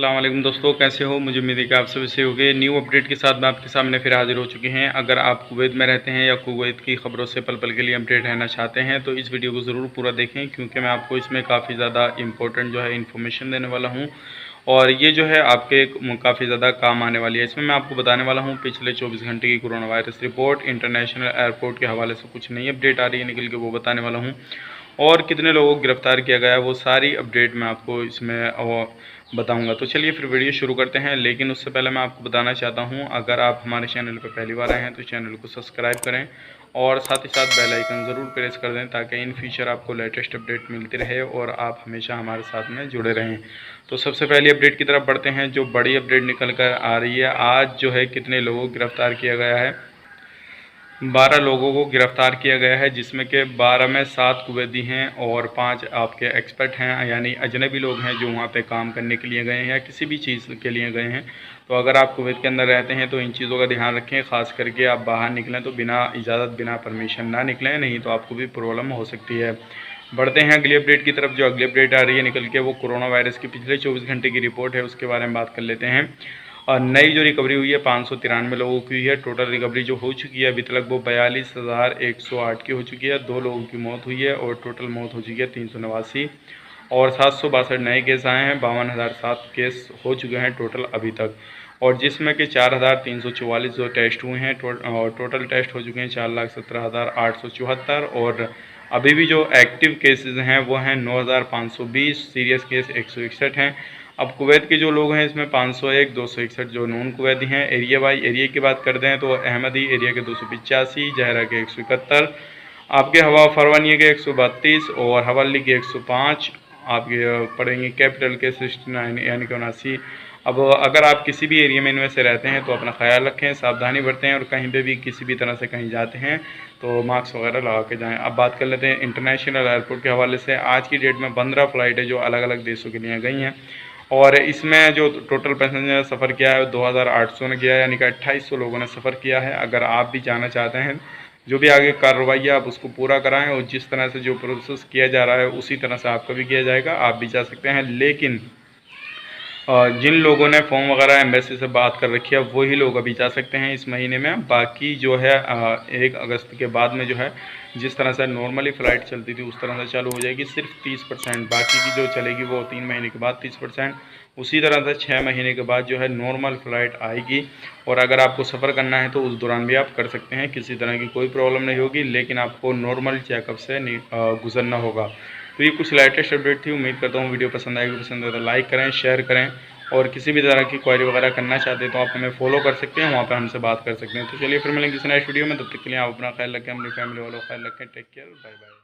अस्सलाम वालेकुम दोस्तों, कैसे हो। मुझे उम्मीद है कि आप सभी सही होंगे। न्यू अपडेट के साथ मैं आपके सामने फिर हाजिर हो चुके हैं। अगर आप कुवैत में रहते हैं या कुवैत की खबरों से पल पल के लिए अपडेट रहना चाहते हैं तो इस वीडियो को ज़रूर पूरा देखें, क्योंकि मैं आपको इसमें काफ़ी ज़्यादा इंपॉर्टेंट जो है इन्फॉर्मेशन देने वाला हूँ और ये जो है आपके काफ़ी ज़्यादा काम आने वाली है। इसमें मैं आपको बताने वाला हूँ पिछले 24 घंटे की corona virus report, international airport के हवाले से कुछ नई अपडेट आ रही है निकल के, वो बताने वाला हूँ। और कितने लोगों को गिरफ़्तार किया गया है वो सारी अपडेट मैं आपको इसमें बताऊंगा। तो चलिए फिर वीडियो शुरू करते हैं। लेकिन उससे पहले मैं आपको बताना चाहता हूं, अगर आप हमारे चैनल पर पहली बार आए हैं तो चैनल को सब्सक्राइब करें और साथ ही साथ बेल आइकन ज़रूर प्रेस कर दें, ताकि इन फ्यूचर आपको लेटेस्ट अपडेट मिलती रहे और आप हमेशा हमारे साथ में जुड़े रहें। तो सबसे पहली अपडेट की तरफ बढ़ते हैं। जो बड़ी अपडेट निकल कर आ रही है, आज जो है कितने लोगों को गिरफ़्तार किया गया है। 12 लोगों को गिरफ़्तार किया गया है, जिसमें कि 12 में 7 कुवैती हैं और 5 आपके एक्सपर्ट हैं, यानी अजनबी लोग हैं जो वहाँ पे काम करने के लिए गए हैं या किसी भी चीज़ के लिए गए हैं। तो अगर आप कुवैत के अंदर रहते हैं तो इन चीज़ों का ध्यान रखें, ख़ास करके आप बाहर निकलें तो बिना इजाज़त बिना परमिशन ना निकलें, नहीं तो आपको भी प्रॉब्लम हो सकती है। बढ़ते हैं अगली अपडेट की तरफ। जो अगली अपडेट आ रही है निकल के, वो कोरोना वायरस की पिछले 24 घंटे की रिपोर्ट है, उसके बारे में बात कर लेते हैं। और नई जो रिकवरी हुई है 593 लोगों की हुई है। टोटल रिकवरी जो हो चुकी है अभी तक वो 42,108 की हो चुकी है। 2 लोगों की मौत हुई है और टोटल मौत हो चुकी है 389 और 762 नए केस आए हैं। 52,007 केस हो चुके हैं टोटल अभी तक, और जिसमें कि 4,344 जो टेस्ट हुए हैं और टोटल टेस्ट हो चुके हैं 4,17,874। और अभी भी जो एक्टिव केसेस हैं वो हैं 9,520, सीरियस केस 161 हैं। अब कुवैत के जो लोग हैं इसमें 501, 261 जो नॉन कुवैती हैं। एरिया बाई एरिया की बात करते हैं तो अहमदी एरिया के 285, जहरा के 171, आपके हवा फरवानिया के 132 और हवाली के 105 आपके पड़ेंगे। कैपिटल के 69 यानी कि 79। अब अगर आप किसी भी एरिया में इनमें से रहते हैं तो अपना ख्याल रखें, सावधानी बरतें और कहीं पे भी किसी भी तरह से कहीं जाते हैं तो मास्क वगैरह लगा के जाएं। अब बात कर लेते हैं इंटरनेशनल एयरपोर्ट के हवाले से। आज की डेट में 15 फ़्लाइट है जो अलग अलग देशों के लिए गई हैं और इसमें जो टोटल पैसेंजर सफ़र किया है 2,800 ने किया है, यानी कि 2,800 लोगों ने सफ़र किया है। अगर आप भी जाना चाहते हैं, जो भी आगे कार्रवाई है आप उसको पूरा कराएं और जिस तरह से जो प्रोसेस किया जा रहा है उसी तरह से आपका भी किया जाएगा, आप भी जा सकते हैं। लेकिन जिन लोगों ने फॉर्म वगैरह एम्बेसी से बात कर रखी है वही लोग अभी जा सकते हैं इस महीने में। बाकी जो है 1 अगस्त के बाद में जो है जिस तरह से नॉर्मली फ़्लाइट चलती थी उस तरह से चालू हो जाएगी, सिर्फ 30%। बाकी की जो चलेगी वो 3 महीने के बाद 30%। उसी तरह से 6 महीने के बाद जो है नॉर्मल फ़्लाइट आएगी और अगर आपको सफ़र करना है तो उस दौरान भी आप कर सकते हैं, किसी तरह की कोई प्रॉब्लम नहीं होगी। लेकिन आपको नॉर्मल चेकअप से गुजरना होगा। तो ये कुछ लेटेस्ट अपडेट थी। उम्मीद करता हूँ वीडियो पसंद आएगी। पसंद आए तो लाइक करें, शेयर करें और किसी भी तरह की क्वारी वगैरह करना चाहते हैं तो आप हमें फॉलो कर सकते हैं, वहाँ पे हमसे बात कर सकते हैं। तो चलिए फिर मिलेंगे किसी नेक्स्ट वीडियो में, तब तक के लिए आप अपना ख्याल रखें, अपनी फैमिली वालों का ख्याल रखें। Take care, bye bye.